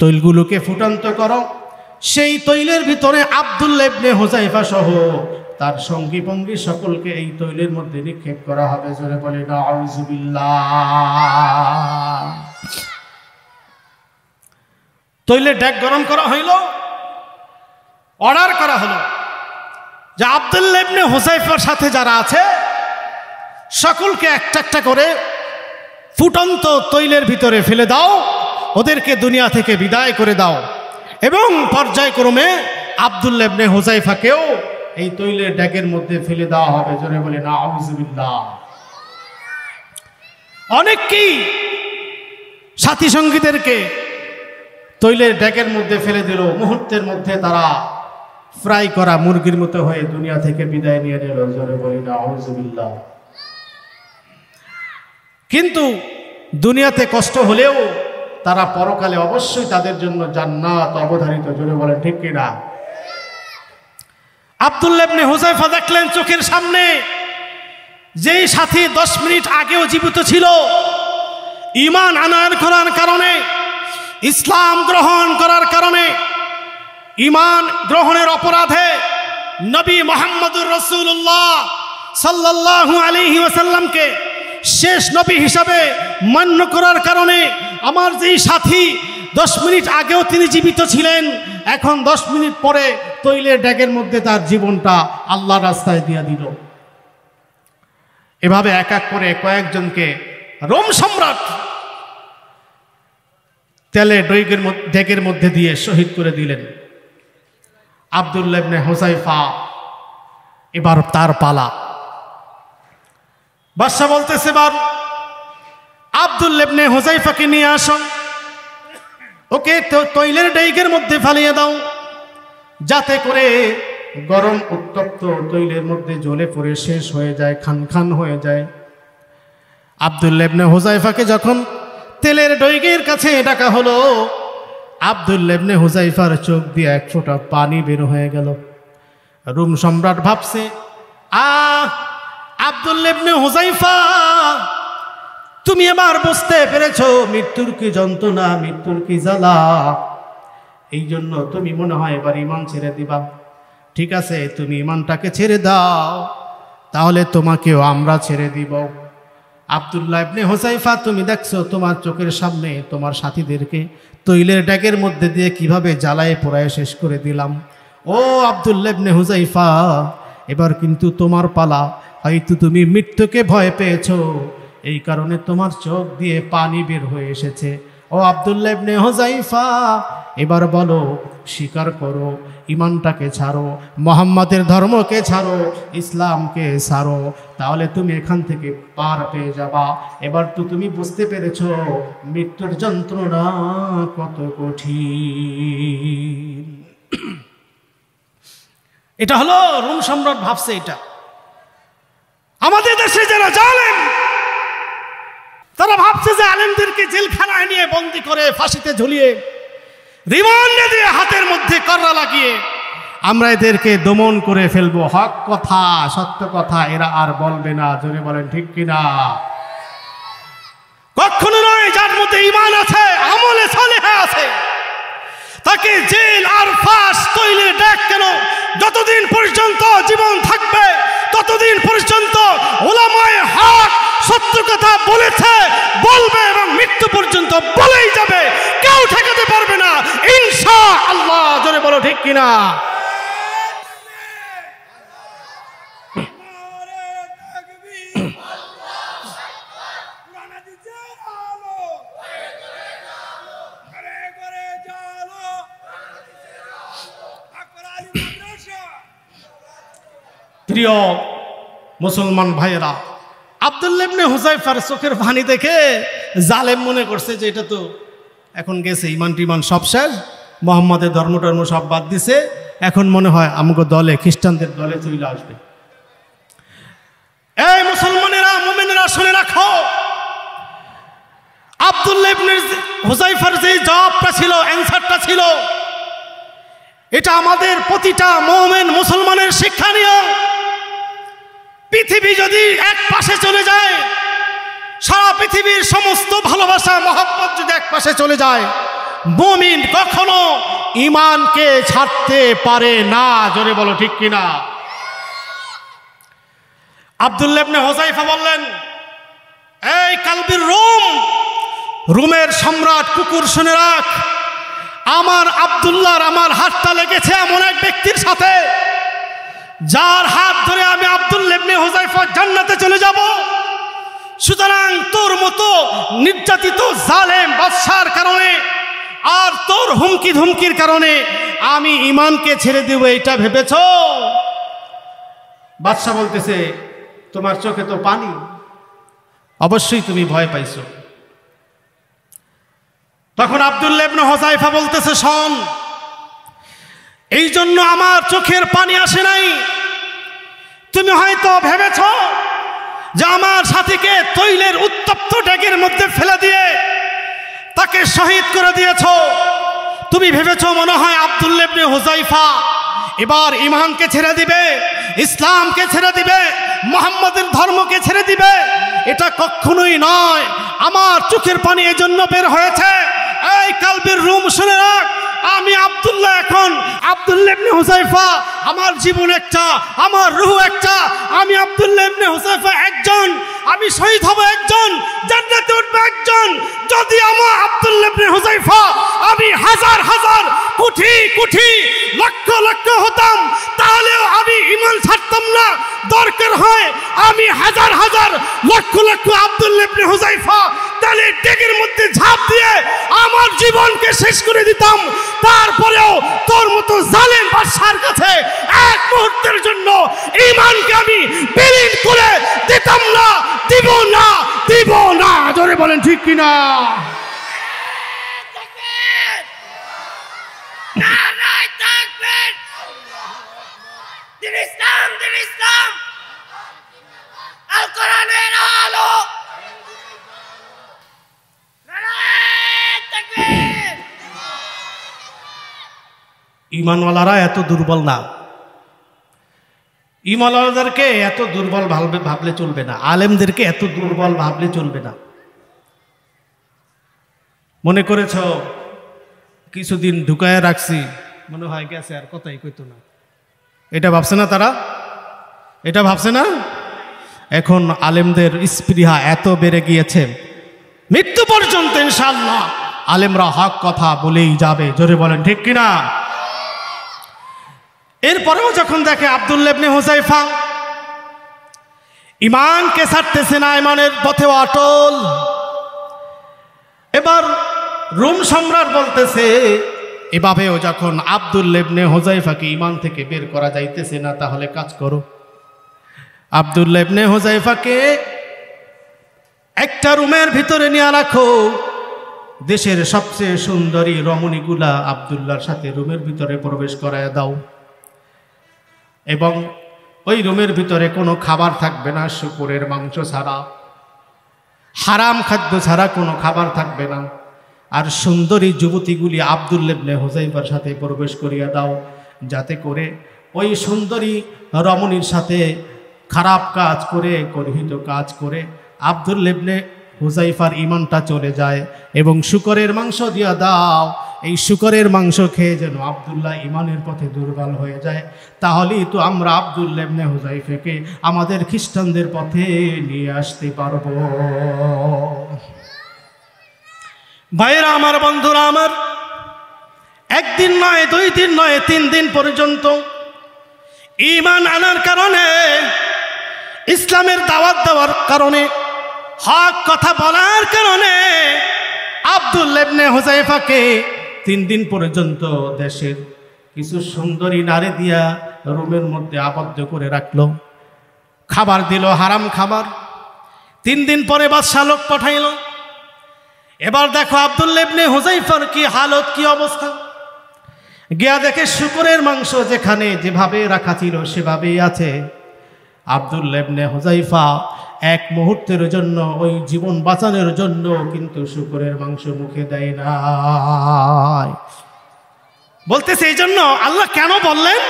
তৈলগুলোকে ফুটান্ত করো, সেই তৈলের ভিতরে আব্দুল্লাহ ইবনে হুযায়ফা সহ তার সঙ্গী পঙ্গী সকলকে এই তৈলের মধ্যে নিক্ষেপ করা হবে। জোরে বলে নাউযুবিল্লাহ। তৈলের ড্যাগ গরম করা হইল, অর্ডার করা হলো যে আব্দুল্লাহ ইবনে হুযায়ফার সাথে যারা আছে সকলকে একটা একটা করে ফুটন্ত তৈলের ভিতরে ফেলে দাও, ওদেরকে দুনিয়া থেকে বিদায় করে দাও, এবং পর্যায়ক্রমে আব্দুল্লাহ ইবনে হুযায়ফাকেও এই তৈলের ড্যাগের মধ্যে ফেলে দেওয়া হবে। জোরে বলে নাউযুবিল্লাহ। অনেককেই সাথী সঙ্গীদেরকে তৈলের ড্যাগের মধ্যে ফেলে দিল, মুহূর্তের মধ্যে তারা ফ্রাই করা মুরগির মতো হয়ে দুনিয়া থেকে বিদায় নিয়ে নিল। জোরে বলি নাউযুবিল্লাহ। কিন্তু দুনিয়াতে কষ্ট হলেও তারা পরকালে অবশ্যই তাদের জন্য জান্নাত অবধারিত। জোরে বলেন ঠিক কিনা? আব্দুল্লাহ ইবনে হুযায়ফা দেখলেন চোখের সামনে যেই সাথী 10 মিনিট আগেও জীবিত ছিল, ঈমান আনয়ন করার কারণে, ইসলাম গ্রহণ করার কারণে, ঈমান গ্রহণের অপরাধে নবী মুহাম্মদুর রাসূলুল্লাহ সাল্লাল্লাহু আলাইহি ওয়াসাল্লামকে শেষ নবী হিসাবে মান্য করার কারণে আমার যেই সাথী 10 মিনিট আগেও তিনি জীবিত ছিলেন, এখন 10 মিনিট পরে তৈলের ড্যাগের মধ্যে তার জীবনটা আল্লাহর রাস্তায় দিয়ে দিল। এভাবে এক এক করে কয়েকজনকে রোম সম্রাট তেলের ড্যাগের মধ্যে দিয়ে শহীদ করে দিলেন। আব্দুল্লাহ ইবনে হুযায়ফা এবার তার পালা। বাদশা বলতেছে, এবার আব্দুল্লাহ ইবনে হুযায়ফাকে নিয়ে আসো, ওকে তৈলের ড্যাগের মধ্যে ফালিয়ে দাও, যাতে করে গরম উত্তপ্ত তৈলের মধ্যে জ্বলে পড়ে শেষ হয়ে যায়, খান খান হয়ে যায়। আব্দুল্লাহ ইবনে হুযায়ফাকে যখন তেলের ড্যাগের কাছে ডাকা হলো, আব্দুল্লাহ ইবনে হুযায়ফার চোখ দিয়ে এক ফোঁটা পানি বের হয়ে গেল। রোম সম্রাট ভাবছে, আব্দুল্লাহ ইবনে হুযায়ফা, তুমি এবার বুঝতে পেরেছো মৃত্যুর কি যন্ত্রণা, মৃত্যুর কি জ্বালা, এই জন্য তুমি মনে হয় এবার ঈমান ছেড়ে দিবা। ঠিক আছে, তুমি ঈমানটাকে ছেড়ে দাও, তাহলে তোমাকেও আমরা ছেড়ে দিব। আব্দুল্লাহ ইবনে হুযায়ফা, তুমি দেখছো তোমার চোখের সামনে তোমার সাথীদেরকে তৈলের ড্যাগের মধ্যে দিয়ে কিভাবে জ্বালায় পোড়ায় শেষ করে দিলাম। ও আব্দুল্লাহ ইবনে হুযায়ফা, এবার কিন্তু তোমার পালা। হয়তো তুমি মৃত্যুকে ভয় পেয়েছো, এই কারণে তোমার চোখ দিয়ে পানি বের হয়ে এসেছে। ও আব্দুল্লাহ ইবনে হুযায়ফা, এবার বলো, স্বীকার করো, ঈমানটাকে ছাড়ো, মুহাম্মাদের ধর্মকে ছাড়ো, ইসলামকে ছাড়ো, তাহলে তুমি এখান থেকে পার পেয়ে যাবা। এবার তো তুমি বুঝতে পেরেছো মৃত্যুর যন্ত্রণা কত কঠিন। এটা হলো রোম সম্রাট ভাবছে। এটা আমাদের দেশে যারা জালেম, তারা ভাবছে যে আলেমদেরকে জেলখানায় নিয়ে বন্দি করে ফাঁসিতে ঝুলিয়ে রিমান্ডে দিয়ে হাতের মধ্যে কর্রা লাগিয়ে আমরা এদেরকে দমন করে ফেলবো। হক কথা, সত্য কথা এরা আর বলবে না। জোরে বলেন ঠিক কিনা? কখনো নয়। যার মধ্যে ঈমান আছে, আমলে সালেহা আছে, তাকে জেল আর ফাঁস তৈলে দেখ কেন, যতদিন পর্যন্ত জীবন থাকবে ততদিন পর্যন্ত উলামায়ে হক সত্য কথা বলেছে, বলবে এবং মৃত্যু পর্যন্ত বলেই যাবে, কেউ ঠেকাতে পারবে না ইনশাআল্লাহ। জোরে বলো ঠিক কিনা? প্রিয় মুসলমান ভাইয়েরা, আব্দুল্লাহ ইবনে হুযায়ফার চোখের পানি দেখে জালেম মনে করছে যে এটা তো এখন গেছে, ইমান টিমান সব শেষ, মোহাম্মদের ধর্ম টর্ম সব বাদ দিছে, এখন মনে হয় আমাকে দলে খ্রিস্টানদের দলে চলে আসবে। এই মুসলমানেরা, মুমিনেরা শুনে রাখো, আব্দুল্লাহ ইবনে হুযায়ফার যে জবাবটা ছিল, অ্যানসারটা ছিল, এটা আমাদের প্রতিটা মুমিন মুসলমানের শিক্ষণীয়। পৃথিবী যদি এক পাশে চলে যায়, সারা পৃথিবীর সমস্ত ভালোবাসা মহব্বত যদি এক পাশে চলে যায়, মুমিন কখনো ঈমানকে ছাড়তে পারে না। জোরে বলো ঠিক কিনা? আব্দুল্লাহ ইবনে হুযায়ফা বললেন, এই কালবির রোমের সম্রাট কুকুর, শুনে রাখ, আমার আব্দুল্লাহর আমার হাতটা লেগেছে এমন এক ব্যক্তির সাথে, যার হাত ধরে আমি আব্দুল্লাহ ইবনে হুযায়ফা জান্নাতে চলে যাব। সুতরাং তোর মতো নির্যাতিত জালেম বাদশার কারণে আর তোর হুমকি ধুমকির কারণে আমি ঈমানকে ছেড়ে দেব, এটা ভেবেছ? বাদশা বলতেছে, তোমার চোখে তো পানি, অবশ্যই তুমি ভয় পাইছো। তখন আব্দুল্লাহ ইবনে হুযায়ফা বলতেছে, শোন, এই জন্য আমার চোখের পানি আসে নাই। তুমি হয়তো ভেবেছ যে আমার সাথীকে তৈলের উত্তপ্ত ডেকের মধ্যে ফেলে দিয়ে তাকে শহীদ করে দিয়েছ। তুমি ভেবেছ মনে হয় আব্দুল্লাহ ইবনে হুযায়ফা এবার ঈমানকে ছেড়ে দিবে, ইসলামকে ছেড়ে দিবে, মুহাম্মাদের ধর্মকে ছেড়ে দিবে। এটা কখনোই নয়। আমার চোখের পানি এজন্য বের হয়েছে, এই কালবির রুম, শুনে রাখ, আমি আব্দুল্লাহ, এখন আব্দুল্লাহ ইবনে হুযায়ফা আমার জীবন একটা, আমার রূহ একটা। আমি আব্দুল্লাহ ইবনে হুযায়ফা একজন, আমি শহীদ হব একজন, জান্নাতে উঠবে একজন। যদি আমার আব্দুল্লাহ ইবনে হুযায়ফা আমি হাজার হাজার কোটি কোটি লক্ষ লক্ষ হতাম, তাহলেও আমি ঈমান ছাড়তাম না। দরকার হয় আমি হাজার হাজার লক্ষ লক্ষ আব্দুল্লাহ ইবনে হুযায়ফা তাহলে ডেকের মধ্যে ঝাঁপ দিয়ে আমার জীবনকে শেষ করে দিতাম। তারপরেও তোর মতো জালেম বাদশার কাছে এক মুহূর্তের জন্য ঈমানকে আমি বিলীন করে দিতাম না, দিব না, দিব না। জোরে বলেন ঠিক কিনা? ঈমানওয়ালারা এত দুর্বল না, ঈমানওয়ালাদেরকে এত দুর্বল ভাবলে চলবে না, আলেমদেরকে এত দুর্বল ভাবলে চলবে না। মনে করেছ কিছুদিন ঢুকায় রাখছি, মনে হয় গেছে, আর কথাই কইতো না, এটা ভাবছে না তারা, এটা ভাবছে না। এখন আলেমদের স্পৃহা এত বেড়ে গিয়েছে, মৃত্যু পর্যন্ত ইনশাআল্লাহ আলেমরা হক কথা বলেই যাবে। জোরে বলেন ঠিক কিনা? এরপরেও যখন দেখে আব্দুল্লাহ ইবনে হুযায়ফা ঈমানকে ছাড়তেছে না, ঈমানের পথে অটল, এবার রোম সম্রাট বলতেছে, এভাবেও যখন আব্দুল্লাহ ইবনে হুযায়ফাকে ঈমান থেকে বের করা যাইতেছে না, তাহলে কাজ করো, আব্দুল্লাহ ইবনে হুযায়ফাকে একটা রুমের ভিতরে নিয়ে রাখো, দেশের সবচেয়ে সুন্দরী রমণীগুলা আব্দুল্লাহর সাথে রুমের ভিতরে প্রবেশ করায় দাও, এবং ওই রুমের ভিতরে কোনো খাবার থাকবে না, শুকরের মাংস ছাড়া, হারাম খাদ্য ছাড়া কোনো খাবার থাকবে না। আর সুন্দরী যুবতীগুলি আব্দুল্লাহ ইবনে হুযায়ফার সাথে প্রবেশ করিয়া দাও, যাতে করে ওই সুন্দরী রমণীর সাথে খারাপ কাজ করে, গর্হিত কাজ করে আব্দুল্লাহ ইবনে হুযায়ফার ঈমানটা চলে যায়। এবং শুকরের মাংস দিয়া দাও, এই শুকরের মাংস খেয়ে যেন আব্দুল্লাহ ঈমানের পথে দুর্বল হয়ে যায়, তাহলেই তো আমরা আব্দুল্লাহ ইবনে হুযায়ফাকে আমাদের খ্রিস্টানদের পথে নিয়ে আসতে পারব। ভাইরা আমার, বন্ধুরা আমার, একদিন নয়, 2 দিন নয়, 3 দিন পর্যন্ত ঈমান আনার কারণে, ইসলামের দাওয়াত দেওয়ার কারণে, হক কথা বলার কারণে আব্দুল্লাহ ইবনে হুযায়ফাকে 3 দিন পর্যন্ত দেশের কিছু সুন্দরী নারী দিয়া রুমের মধ্যে আবদ্ধ করে রাখলো, খাবার দিল হারাম খাবার। 3 দিন পরে বাদশাহ লোক পাঠাইল। এবার দেখো আব্দুল্লাহ ইবনে হুযাইফার কি হালত, কি অবস্থা। গিয়া দেখে শুকরের মাংস যেখানে যেভাবে রাখা ছিল সেভাবেই আছে। আব্দুল্লাহ ইবনে হুযাইফা এক মুহূর্তের জন্য ওই জীবন বাঁচানোর জন্য কিন্তু শুকরের মাংস মুখে দেয় নাই। বলতেছে এই জন্য আল্লাহ কেন বললেন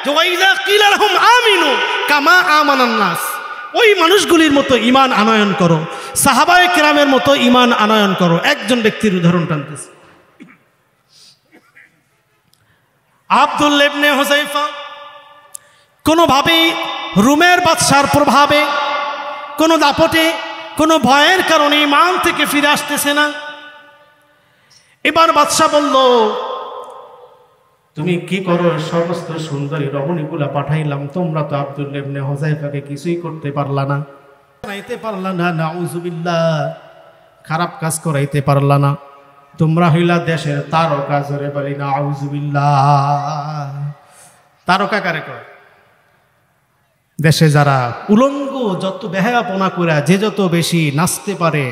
যে ওয়াইযা কিলা লাহুম আমিনু কামা আমানান নাস, ওই মানুষগুলির মতো ঈমান আনয়ন করো, সাহাবায়ে কেরামের মতো ঈমান আনয়ন করো। একজন ব্যক্তির উদাহরণ টানতেছে। আব্দুল্লাহ ইবনে হুযাইফা কোনোভাবেই রুমের বাদশার প্রভাবে, কোনো দাপটে, কোনো ভয়ের কারণে ঈমান থেকে ফিরে আসতেছে না। এবার বাদশা বলল, তুমি কি করো? সমস্ত সুন্দরী রমণীগুলা পাঠাইলাম, তোমরা তো আব্দুল্লাহ ইবনে হুযাইফাকে কিছুই করতে পারলা না, বানাইতে পারলা না। নাউযুবিল্লাহ, খারাপ কাজ করাইতে পারলা না। তোমরা হইলা দেশের তারকা। জোরে বলি নাউযুবিল্লাহ। তারকা কারে কয়? দেশে যারা উলঙ্গ, যত বেহায়াপনা করে যে যত বেশি নাচতে পারে,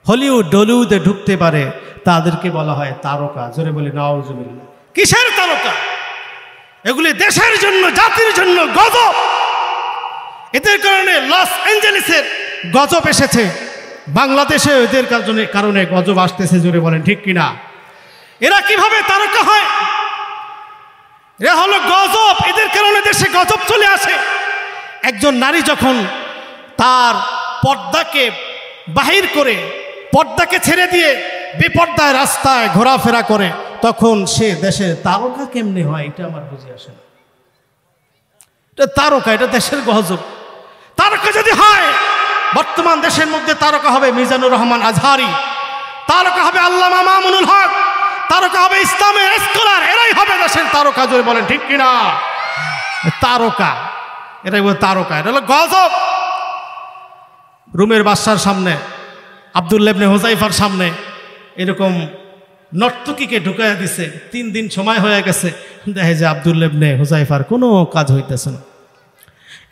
হলিউড ডলিউডে ঢুকতে পারে, তাদেরকে বলা হয় তারকা। জোরে বলি নাউযুবিল্লাহ। কিসের তারকা? এগুলি দেশের জন্য, জাতির জন্য গজব। এদের কারণে লস অ্যাঞ্জেলেসের গজব এসেছে, বাংলাদেশে এদের কারণে গজব আসতেছে। জোরে বলেন ঠিক কিনা? এরা কিভাবে তারকা হয়? এরা হলো গজব, এদের কারণে দেশে গজব চলে আসে। একজন নারী যখন তার পর্দাকে বাহির করে, পর্দাকে ছেড়ে দিয়ে বেপর্দায় রাস্তায় ঘোরাফেরা করে, তখন সে দেশের তারকা কেমনে হয় এটা আমার বুঝে আসে না। এটা তারকা, এটা দেশের গজব। তারকা যদি হয়, বর্তমান দেশের মধ্যে তারকা হবে মিজানুর রহমান আজহারি, তারকা হবে আল্লামা মামুনুল হক, তারকা হবে ইসলামের স্কলার, এরাই হবে দেশের তারকা। জোরে বলেন ঠিক কিনা? তারকা, এটাই বলে তারকা, এটা হলো গজব। রুমের বাদশার সামনে, আব্দুল্লাহ ইবনে হুযাইফার সামনে এরকম নর্তকীকে ঢুকাইয়া দিছে। 3 দিন সময় হয়ে গেছে, দেখে যে আব্দুল্লাহ ইবনে হুযাইফার কোনো কাজ হইতেছে না।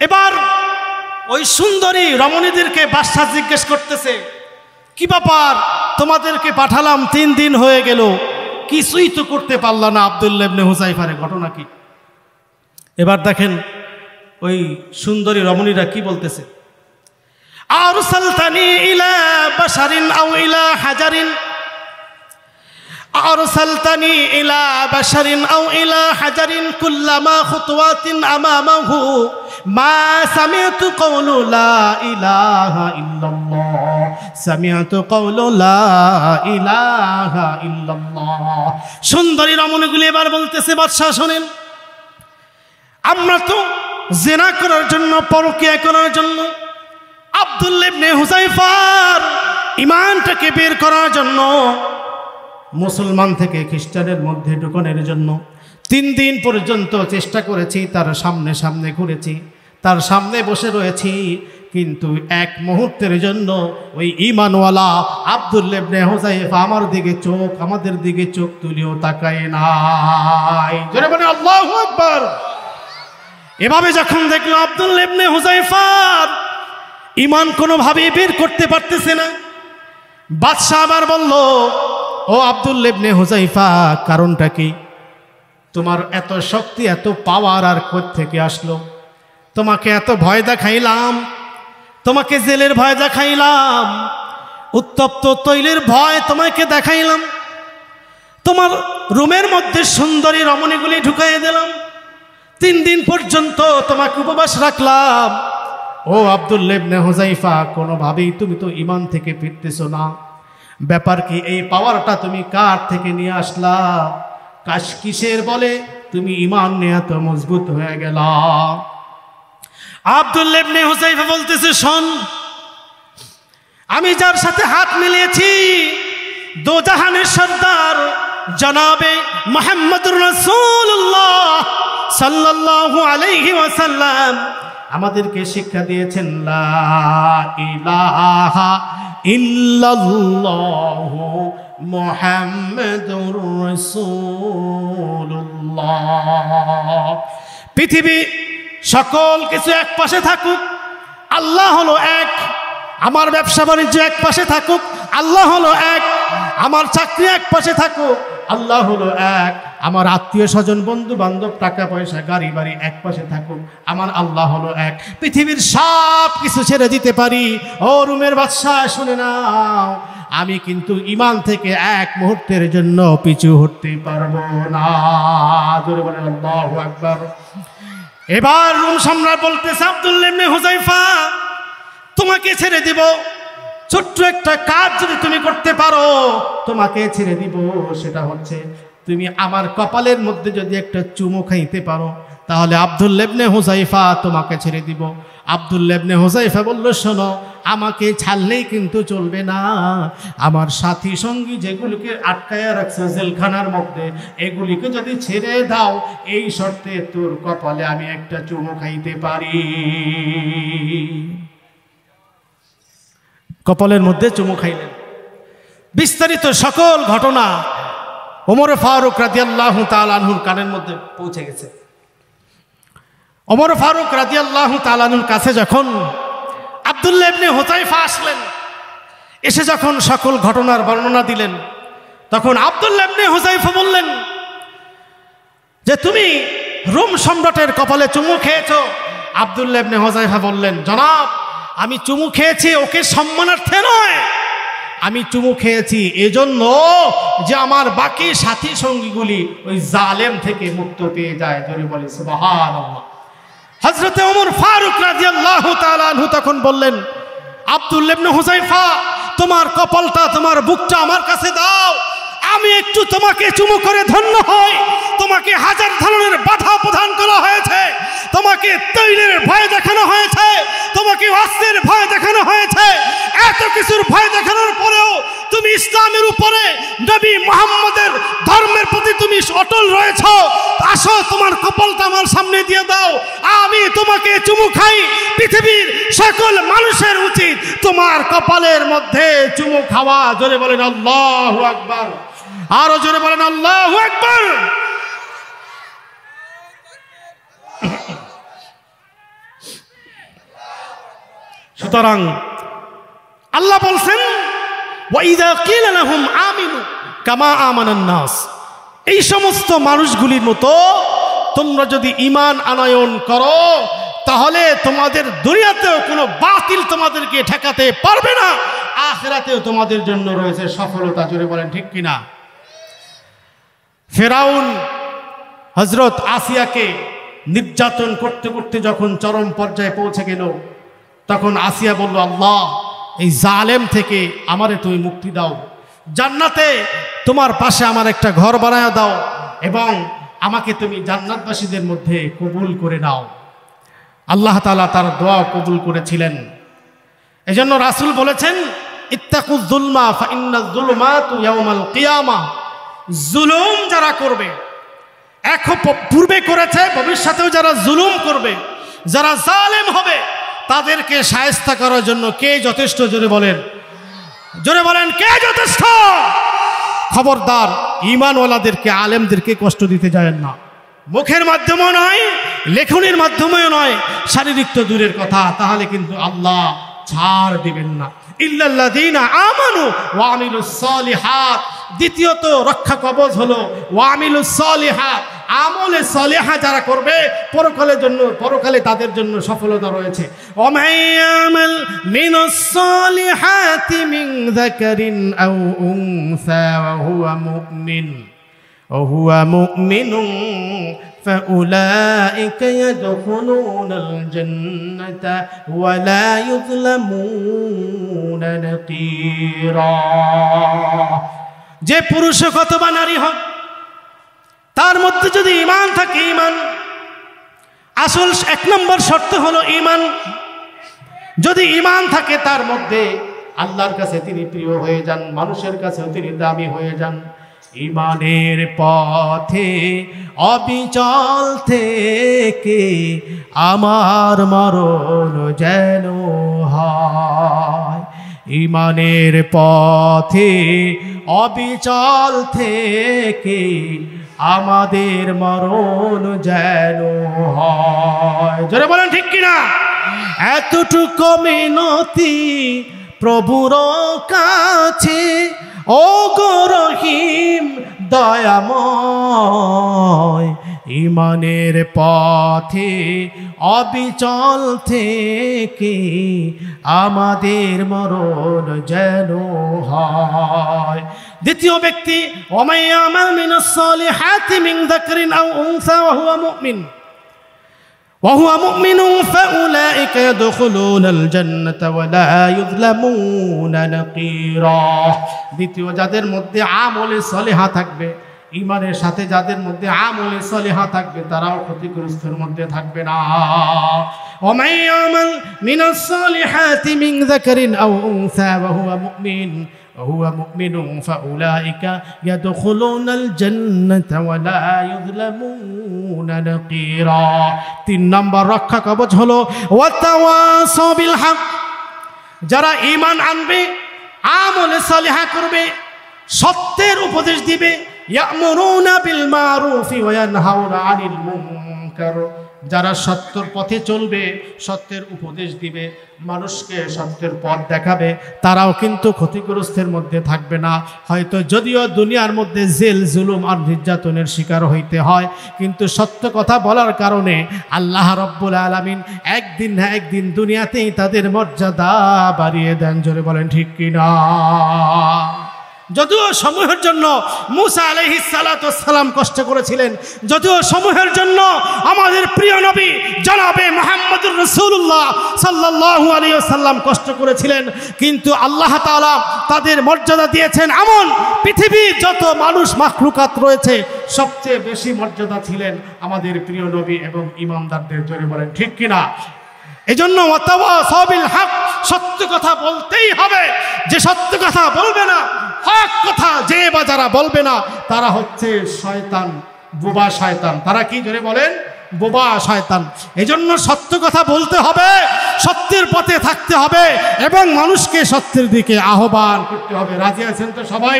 এবার ওই সুন্দরী রমণীদেরকে বাদশা জিজ্ঞেস করতেছে, কি ব্যাপার, তোমাদেরকে পাঠালাম 3 দিন হয়ে গেল, কিছুই তো করতে পারল না আব্দুল্লাহ ইবনে হুযাইফারের ঘটনা কি? এবার দেখেন ওই সুন্দরী রমণীরা কি বলতেছে। আরসালতানি ইলা বাশারিন আও ইলা হাজারিন, আরসালতানি ইলা বাশারিন আও ইলা হাজারিন কুল্লামা খুতওয়াতিন আমামাহু মা সামি'তু কাওলু লা ইলাহা ইল্লাল্লাহ, সামি'তু কাওলু লা ইলাহা ইল্লাল্লাহ। সুন্দরী রমণীগুলি এবার বলতেছে, বাদশাহ শোনেন, আমরা তো জিনা করার জন্য, পরকিয়া করার জন্য, আব্দুল্লাহ ইবনে হুযাইফার ঈমানটাকে বের করার জন্য, মুসলমান থেকে খ্রিস্টানের মধ্যে ঢুকানোর জন্য 3 দিন পর্যন্ত চেষ্টা করেছি, তার সামনে সামনে ঘুরেছি, তার সামনে বসে রয়েছি, কিন্তু এক মুহূর্তের জন্য ওই ঈমানওয়ালা আব্দুল্লাহ ইবনে হুযাইফা আমাদের দিকে চোখ তুলিও তাকায় নাই। জোরে বলেন আল্লাহু আকবার। এভাবে যখন দেখলো আব্দুল্লাহ ইবনে হুযাইফার ঈমান কোনোভাবেই বের করতে পারতেছে না, বাদশা আবার বলল, ও আব্দুল্লাহ ইবনে হুযাইফা, কারণটা কি? তোমার এত শক্তি, এত পাওয়ার আর কোথা থেকে আসলো? তোমাকে এত ভয় দেখাইলাম, তোমাকে জেলের ভয় দেখাইলাম, উত্তপ্ত তৈলের ভয় তোমাকে দেখাইলাম, তোমার রুমের মধ্যে সুন্দরী রমণীগুলি ঢুকাইয়ে দিলাম, 3 দিন পর্যন্ত তোমাকে উপবাস রাখলাম। ও আব্দুল্লাহ ইবনে হুযাইফা, কোনোভাবেই তুমি তো ঈমান থেকে ফিরতেছো না। ব্যাপার কি? এই পাওয়ারটা তুমি কার থেকে নিয়ে আসলা? কিসের বলে তুমি ঈমান নিয়ে এত মজবুত হয়ে গেলা? আব্দুল্লাহ ইবনে হুযাইফা বলতেছে, শোন, আমি যার সাথে হাত মিলিয়েছি, দোজাহানের সর্দার জনাবে মুহাম্মদুর রাসূলুল্লাহ সাল্লাল্লাহু আলাইহি ওয়াসাল্লাম আমাদেরকে শিক্ষা দিয়েছেন, লা ইলাহা ইল্লাল্লাহু মুহাম্মাদুর রাসূলুল্লাহ। পৃথিবী সকল কিছু এক পাশে থাকুক, আল্লাহ হলো এক। আমার ব্যবসা বাণিজ্য এক পাশে থাকুক, আল্লাহ হলো এক। আমার চাকরি এক পাশে থাকুক, আল্লাহ হলো এক। আমার আত্মীয় স্বজন, বন্ধু বান্ধব, টাকা পয়সা, গাড়ি বাড়ি এক পাশে থাকুক, আমার আল্লাহ হলো এক। পৃথিবীর সব কিছু ছেড়ে দিতে পারি। ও রুমের বাদশা, শুনে নাও, আমি কিন্তু ঈমান থেকে এক মুহূর্তের জন্য পিছু হটতে পারবো না। জোরে বলেন আল্লাহু আকবার। এবার রুম সম্রাট বলতেছে, আব্দুল্লাহ ইবনে হুযায়ফা, তোমাকে ছেড়ে দিব, ছোট্ট একটা কাজ যদি তুমি করতে পারো তোমাকে ছেড়ে দিব। সেটা হচ্ছে তুমি আমার কপালের মধ্যে যদি একটা চুমু খাইতে পারো, তাহলে আব্দুল্লাহ ইবনে হুযায়ফা তোমাকে ছেড়ে দিব। আব্দুল্লাহ ইবনে হুযায়ফা বলল, শোনো, আমাকে ছাড়লেই কিন্তু চলবে না। আমার সাথী সঙ্গী যেগুলোকে আটকায়া রাখছে জেলখানার মধ্যে, এগুলিকে যদি ছেড়ে দাও, এই শর্তে তোর কপালে আমি একটা চুমু খাইতে পারি। কপালের মধ্যে চুমু খাইলেন। বিস্তারিত সকল ঘটনা ওমর ফারুক রাদিয়াল্লাহু তাআলা আনহুর কানের মধ্যে পৌঁছে গেছে। ওমর ফারুক রাদিয়াল্লাহু তাআলা আনহুর কাছে যখন আব্দুল্লাহ ইবনে হুযায়ফা আসলেন, এসে যখন সকল ঘটনার বর্ণনা দিলেন, তখন আব্দুল্লাহ ইবনে হুযায়ফা বললেন যে, তুমি রোম সম্রাটের কপালে চুমু খেয়েছো। আব্দুল্লাহ ইবনে হুযায়ফা বললেন, জনাব, আমি চুমু খেয়েছি ওকে সম্মানার্থে নয়, আমি চুমু খেয়েছি এজন্য যে আমার বাকি সাথী সঙ্গীগুলি ওই জালেম থেকে মুক্ত পেয়ে যায়। জোরে বলি সুবহানাল্লাহ। হযরতে ওমর ফারুক রাদিয়াল্লাহু তাআলা আনহু তখন বললেন, আব্দুল্লাহ ইবনে হুযায়ফা, তোমার কপালটা, তোমার বুকটা আমার কাছে দাও, আমি একটু তোমাকে চুমু করে ধন্য হই। তোমাকে হাজার ধরনের বাধা প্রদান করা হয়েছে, তোমাকে তৈলের ভয় দেখানো হয়েছে, তোমাকে অস্ত্রের ভয় দেখানো হয়েছে, এত কিছুর ভয় দেখানোর পরেও তুমি ইসলামের উপরে, নবী মুহাম্মদের ধর্মের প্রতি তুমি অটল রয়েছ। আসো, তোমার কপালটা আমার সামনে দিয়ে দাও, আমি তোমাকে চুমু খাই। পৃথিবীর সকল মানুষের উচিত তোমার কপালের মধ্যে চুমু খাওয়া। জোরে বলেন আল্লাহু আকবার। আরো জোরে বলেন আল্লাহু আকবার। সুতরাং আল্লাহ বলছেন, ওয়াইযা কিলা লাহুম আমিনু কামা আমানান নাস, এই সমস্ত মানুষগুলির মতো তোমরা যদি ঈমান আনয়ন করো, তাহলে তোমাদের দুনিয়াতেও কোনো বাতিল তোমাদেরকে ঠেকাতে পারবে না, আখিরাতেও তোমাদের জন্য রয়েছে সফলতা। জোরে বলেন ঠিক কিনা? ফেরাউন হযরত আসিয়াকে নির্যাতন করতে করতে যখন চরম পর্যায়ে পৌঁছে গেল, তখন আসিয়া বলল, আল্লাহ, এই জালেম থেকে আমারে তুমি মুক্তি দাও, জান্নাতে তোমার পাশে আমার একটা ঘর বানায়া দাও, এবং আমাকে তুমি জান্নাতবাসীদের মধ্যে কবুল করে নাও। আল্লাহ তাআলা তার দোয়া কবুল করেছিলেন। এজন্য রাসূল বলেছেন, ইত্তাকুয যুলমা ফাইন্নায যুলুমাতু ইয়াউমাল কিয়ামাহ। জুলুম যারা করবে, পূর্বে করেছে, ভবিষ্যতেও যারা জুলুম করবে, যারা জালেম হবে, তাদেরকে শায়েস্তা করার জন্য কে যথেষ্ট? জোরে বলেন, জোরে বলেন, কে যথেষ্ট? খবরদার, ঈমানওয়ালাদেরকে, আলেমদেরকে কষ্ট দিতে যায় না। মুখের মাধ্যমেও নয়, লেখনের মাধ্যমেও নয়, শারীরিক তো দূরের কথা, তাহলে কিন্তু আল্লাহ ছাড় দিবেন না। ইল্লাল্লাযীনা আমানু ওয়া আমিলুস সালিহাত। দ্বিতীয়ত রক্ষা কবচ হলো ওয়া আমিলুস সালিহাত, আমলে সালিহা যারা করবে পরকালের জন্য, পরকালে তাদের জন্য সফলতা রয়েছে। ওয়া মাইয়ামাল মিনাস সালিহাতি মিন যাকারিন আও উনসা ওয়া হুয়া মুমিনুন فأولئك يدخلون الجنة ولا يظلمون نقيرا। যে পুরুষ কত বা নারী হোক, তার মধ্যে যদি ঈমান থাকে, ঈমান আসল 1 নম্বর শর্ত হলো ঈমান। যদি ঈমান থাকে তার মধ্যে, আল্লাহর কাছে তিনি প্রিয় হয়ে যান, মানুষের কাছেও তিনি দামি হয়ে যান। ঈমানের পথে অবিচল থেকে আমার মরণ যেন হয়, ইমানের পথে অবিচল থেকে আমাদের মরণ যেন হয়। জোরে বলেন ঠিক কিনা? এতটুকু মিনতি প্রভুর কাছে, ও গো রহিম দয়াময়, ইমানের পথে অবিচল থেকে আমাদের মরণ যেন হয়। দ্বিতীয় ব্যক্তি, ওমাই আমাল মিনাস সালিহাতি মিন যাকরিন আও উনসা ওয়া হুয়া মুমিন ফাউলাইকা ইয়াদখুলুনাল জান্নাতা ওয়া লা ইউযলামুনা নাকিরা। দ্বিতীয়, যাদের মধ্যে আমলে সালিহা থাকবে, ইমানের সাথে যাদের মধ্যে আমলে সালিহা থাকবে, তারাও ক্ষতিগ্রস্তের মধ্যে থাকবে না। ওমাই আমাল মিনাস সালিহাতি মিন যাকরিন আও উনসা ওয়া হুয়া মুমিন ফাউলাইকা ইয়াদখুলুনাল জান্নাতা ওয়া লা ইউযলামুনা নাকিরা। 3 নম্বর রক্ষা কবচ হলো ওয়াতাওয়াসাউ বিল হক। যারা ঈমান আনবে, আমলে সালিহা করবে, সত্যের উপদেশ দিবে, ইয়ামুরুনা বিল মারুফি ওয়া ইয়ানহাউনা আনিল মুনকার। যারা সত্যের পথে চলবে, সত্যের উপদেশ দিবে, মানুষকে সত্যের পথ দেখাবে, তারাও কিন্তু ক্ষতিগ্রস্তের মধ্যে থাকবে না। হয়তো যদিও দুনিয়ার মধ্যে জেল জুলুম আর নির্যাতনের শিকার হইতে হয়, কিন্তু সত্য কথা বলার কারণে আল্লাহ রব্বুল আলামিন একদিন না একদিন দুনিয়াতেই তাদের মর্যাদা বাড়িয়ে দেন। জোরে বলেন ঠিক কিনা? যদিও সমূহের জন্য মুসা আলাইহিস সালাতু ওয়াস সালাম কষ্ট করেছিলেন, যদিও সমূহের জন্য আমাদের প্রিয় নবী জনাবে মুহাম্মদুর রাসূলুল্লাহ সাল্লাল্লাহু আলাইহি ওয়াসাল্লাম কষ্ট করেছিলেন, কিন্তু আল্লাহ তাআলা তাদের মর্যাদা দিয়েছেন এমন পৃথিবীর যত মানুষ মাখলুকাত রয়েছে সবচেয়ে বেশি মর্যাদা ছিলেন আমাদের প্রিয় নবী এবং ইমানদারদের। জোরে বলেন ঠিক কিনা? এজন্য ওয়াতাওয়াসাউ বিল হক, সত্য কথা বলতেই হবে। যে সত্য কথা বলবে না, হক কথা যে বা যারা বলবে না, তারা হচ্ছে শয়তান, বোবা শয়তান। তারা কি? জোরে বলেন, বোবা শয়তান। এজন্য সত্য কথা বলতে হবে, সত্যের পথে থাকতে হবে এবং মানুষকে সত্যের দিকে আহ্বান করতে হবে। রাজি আছেন তো সবাই?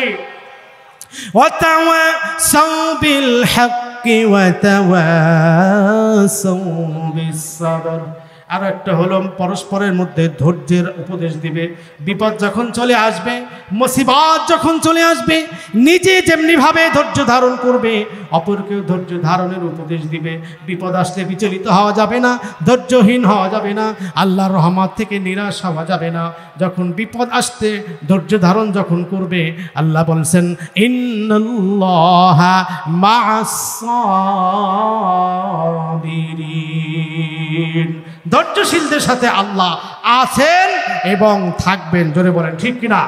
ওয়াতাওয়াসাউ বিল হক্কি ওয়াতাওয়াসাউ বিস সাবর। আর একটা হলো পরস্পরের মধ্যে ধৈর্যের উপদেশ দিবে। বিপদ যখন চলে আসবে, মুসিবত যখন চলে আসবে, নিজে যেমনিভাবে ধৈর্য ধারণ করবে, অপরকেও ধৈর্য ধারণের উপদেশ দিবে। বিপদ আসলে বিচলিত হওয়া যাবে না, ধৈর্যহীন হওয়া যাবে না, আল্লাহর রহমত থেকে নিরাশ হওয়া যাবে না। যখন বিপদ আসতে ধৈর্য ধারণ যখন করবে, আল্লাহ বলছেন ইন্নাল্লাহা মা'আস সাবিরিন। ধৈর্যশীলদের সাথে আল্লাহ আছেন এবং থাকবেন। জোরে বলেন ঠিক কিনা?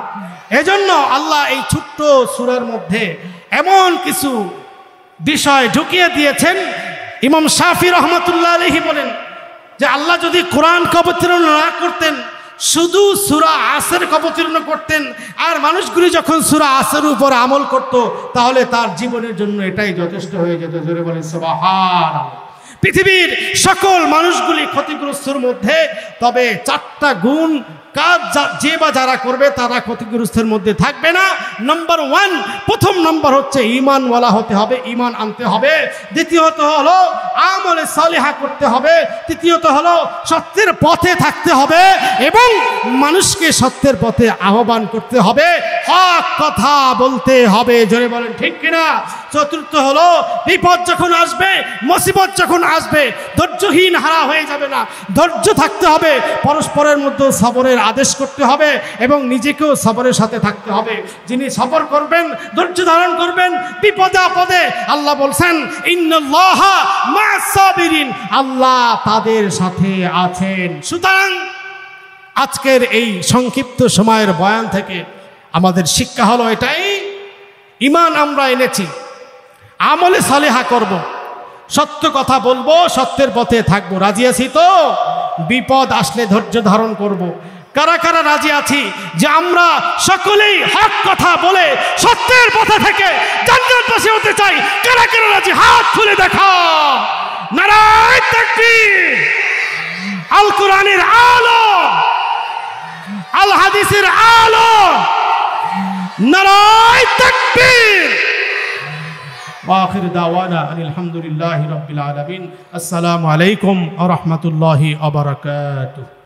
এজন্য আল্লাহ এই ছোট্ট সূরার মধ্যে এমন কিছু বিষয় ঢুকিয়ে দিয়েছেন। ইমাম শাফি রহমতুল্লাহ আলাইহি বলেন যে আল্লাহ যদি কোরআন অবতীর্ণ না করতেন, শুধু সূরা আসর অবতীর্ণ করতেন, আর মানুষগুলি যখন সূরা আসরের উপর আমল করত, তাহলে তার জীবনের জন্য এটাই যথেষ্ট হয়ে যেত। জোরে বলেন সুবহানাল্লাহ। পৃথিবীর সকল মানুষগুলি ক্ষতিগ্রস্তের মধ্যে, তবে 4টা গুণ কাজ যে বা যারা করবে তারা ক্ষতিগ্রস্তের মধ্যে থাকবে না। নম্বর 1, প্রথম নম্বর হচ্ছে ঈমানওয়ালা হতে হবে, ঈমান আনতে হবে। দ্বিতীয়ত হলো আমলে সালিহা করতে হবে। তৃতীয়ত হলো সত্যের পথে থাকতে হবে এবং মানুষকে সত্যের পথে আহ্বান করতে হবে, হক কথা বলতে হবে। জোরে বলেন ঠিক কিনা? চতুর্থ হলো বিপদ যখন আসবে, মুসিবত যখন আসবে, ধৈর্যহীন হারা হয়ে যাবে না, ধৈর্য থাকতে হবে, পরস্পরের মধ্যে সবরের আদেশ করতে হবে এবং নিজেকেও সবরের সাথে থাকতে হবে। যিনি সবর করবেন, ধৈর্য ধারণ করবেন, বিপদে আপদে আল্লাহ বলছেন ইন্নাল্লাহা মা'আস সাবিরিন, আল্লাহ তাদের সাথে আছেন। সুতরাং আজকের এই সংক্ষিপ্ত সময়ের বয়ান থেকে আমাদের শিক্ষা হলো এটাই, ঈমান আমরা এনেছি, আমলে সালেহা করব, সত্য কথা বলবো, সত্যের পথে থাকবো। রাজি আছি তো? বিপদ আসলে ধৈর্য ধারণ করব। কারা কারা রাজি আছি যে আমরা সকলেই হক কথা বলে সত্যের পথে থেকে জান্নাতবাসী হতে চাই? কারা কারা রাজি? হাত তুলে দেখা। নারায়ে তাকবীর। আল কোরআনের আলো, আল হাদিসের আলো। নারায়ে তাকবীর। ওয়াখির দাওয়ানা আলহামদুলিল্লাহি রাব্বিল আলামিন। আসসালামু আলাইকুম ওয়া রাহমাতুল্লাহি ওয়া বারাকাতুহু।